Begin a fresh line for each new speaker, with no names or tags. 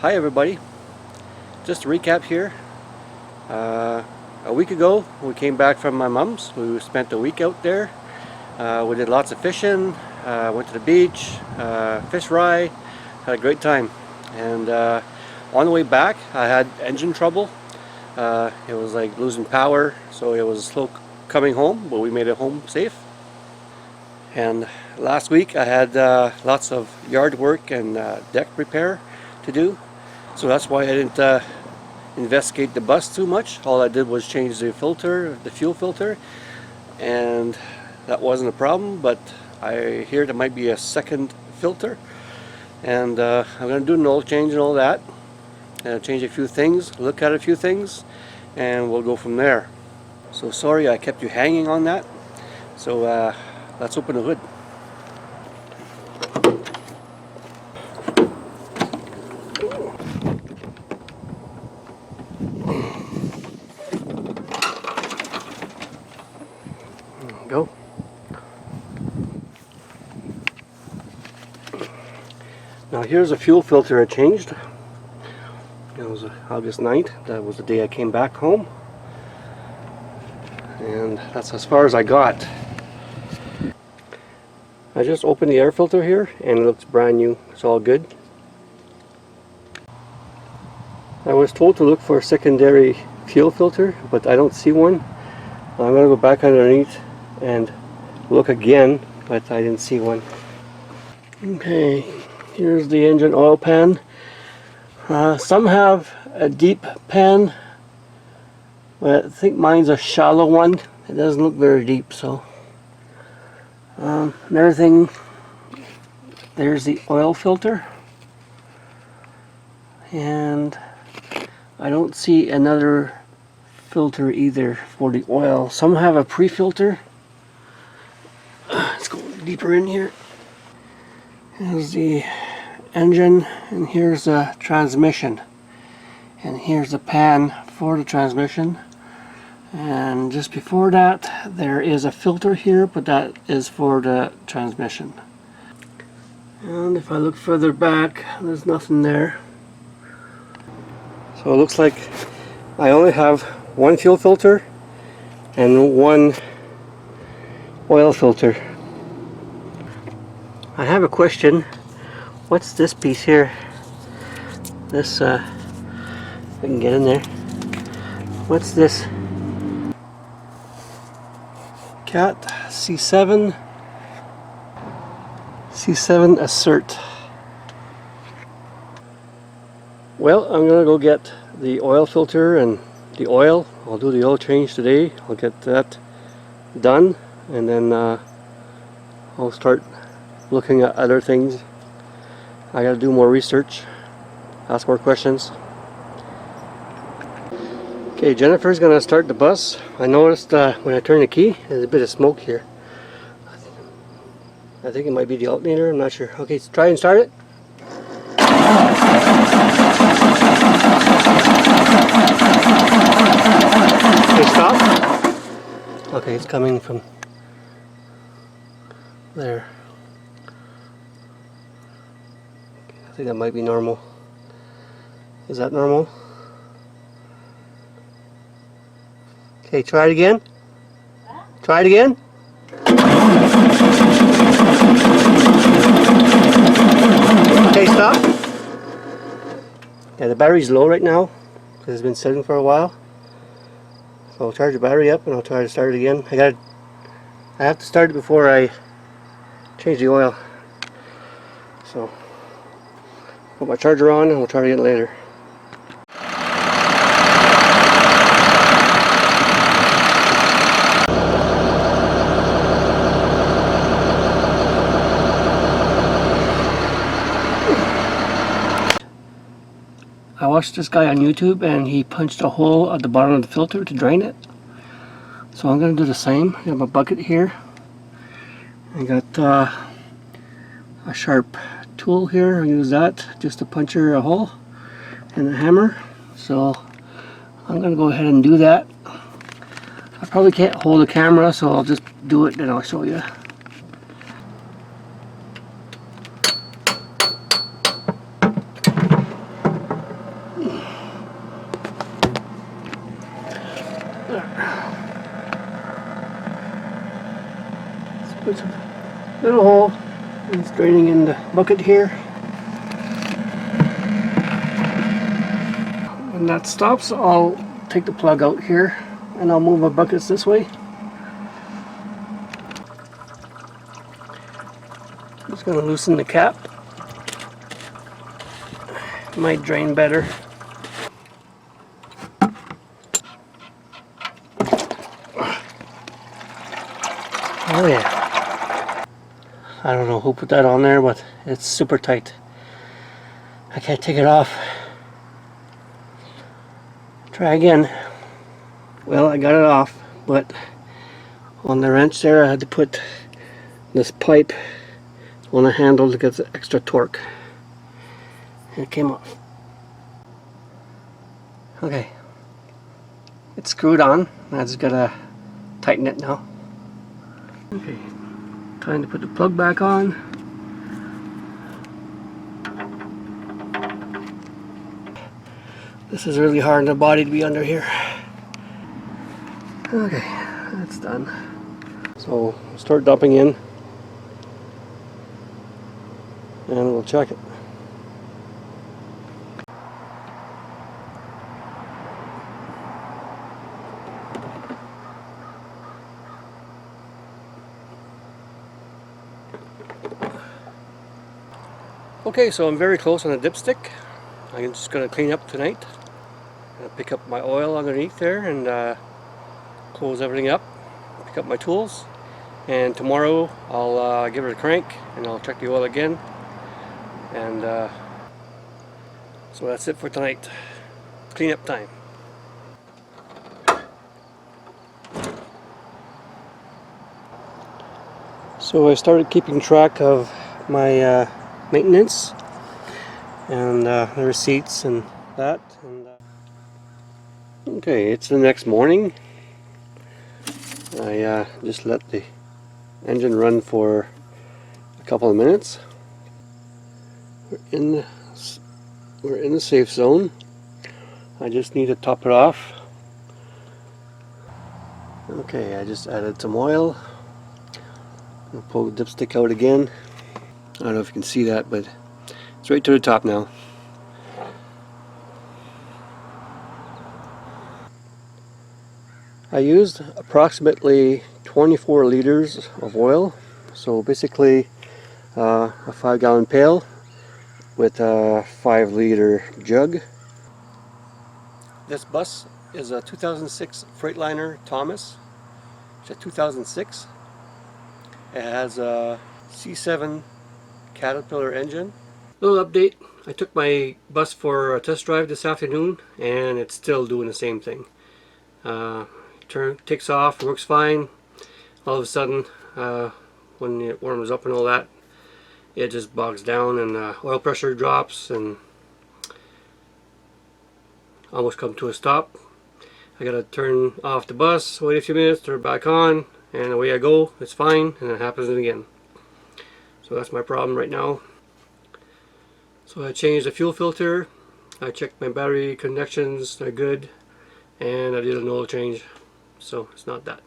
Hi everybody, just to recap here, a week ago we came back from my mom's. We spent a week out there. We did lots of fishing, went to the beach, fish fry, had a great time. And on the way back I had engine trouble. It was like losing power, so it was slow coming home, but we made it home safe. And last week I had lots of yard work and deck repair to do, so that's why I didn't investigate the bus too much. All I did was change the filter, the fuel filter, and that wasn't a problem. But I hear there might be a second filter, and I'm going to do an oil change and all that, and change a few things, look at a few things, and we'll go from there. So sorry I kept you hanging on that. So let's open the hood. There we go. Now here's a fuel filter I changed. It was August 9th. That was the day I came back home. And that's as far as I got. I just opened the air filter here and it looks brand new. It's all good. I was told to look for a secondary fuel filter, but I don't see one. I'm going to go back underneath and look again, but I didn't see one. Okay, here's the engine oil pan. Some have a deep pan, but I think mine's a shallow one. It doesn't look very deep, so another thing, there's the oil filter, and I don't see another filter either for the oil. Some have a pre-filter. Let's go deeper in here. Here's the engine, and here's the transmission, and here's the pan for the transmission. And just before that there is a filter here, but that is for the transmission. And if I look further back, there's nothing there. So it looks like I only have one fuel filter and one oil filter. I have a question. What's this piece here? This I can get in there. What's this? Cat C7 Assert. Well, I'm gonna go get the oil filter and the oil. I'll do the oil change today. I'll get that done, and then I'll start looking at other things. I gotta do more research, ask more questions. Okay, Jennifer's gonna start the bus. I noticed when I turn the key, there's a bit of smoke here. I think it might be the alternator, I'm not sure. Okay, so try and start it. Okay, stop. Okay, it's coming from there. I think that might be normal. Is that normal? Okay, try it again. Try it again. Okay, stop. Yeah, the battery's low right now because it's been sitting for a while. So I'll charge the battery up and I'll try to start it again. I have to start it before I change the oil. So put my charger on and we'll try it again later. I watched this guy on YouTube and he punched a hole at the bottom of the filter to drain it. So I'm going to do the same. I have a bucket here. I got a sharp tool here. I'll use that just to puncture a hole, and a hammer. So I'm going to go ahead and do that. I probably can't hold the camera, so I'll just do it and I'll show you. little hole. It's draining in the bucket here. When that stops, I'll take the plug out here and I'll move my buckets this way. Just going to loosen the cap. Might drain better. Oh yeah. I don't know who put that on there, but it's super tight. I can't take it off. Try again. Well, I got it off, but on the wrench there I had to put this pipe on the handle to get the extra torque. And it came off. Okay. It's screwed on. I just gotta tighten it now. Okay. Time to put the plug back on. This is really hard on the body to be under here. Okay, that's done. So start dumping in and we'll check it. Okay, so I'm very close on the dipstick. I'm just going to clean up tonight. Pick up my oil underneath there and close everything up. Pick up my tools. And tomorrow I'll give it a crank and I'll check the oil again. And so that's it for tonight. Clean up time. So I started keeping track of my maintenance and the receipts and that. And, okay, it's the next morning. I just let the engine run for a couple of minutes. We're in the safe zone. I just need to top it off. Okay, I just added some oil. I'll pull the dipstick out again. I don't know if you can see that, but it's right to the top now. I used approximately 24 liters of oil, so basically a 5-gallon pail with a 5-liter jug. This bus is a 2006 Freightliner Thomas. It's a 2006. It has a C7 Caterpillar engine. Little update, I took my bus for a test drive this afternoon and it's still doing the same thing. Takes off, works fine. All of a sudden, when it warms up and all that, it just bogs down and oil pressure drops and almost come to a stop. I gotta turn off the bus, wait a few minutes, turn it back on, and away I go. It's fine, and it happens again. So that's my problem right now. So I changed the fuel filter, I checked my battery connections, they're good, and I did an oil change, so it's not that.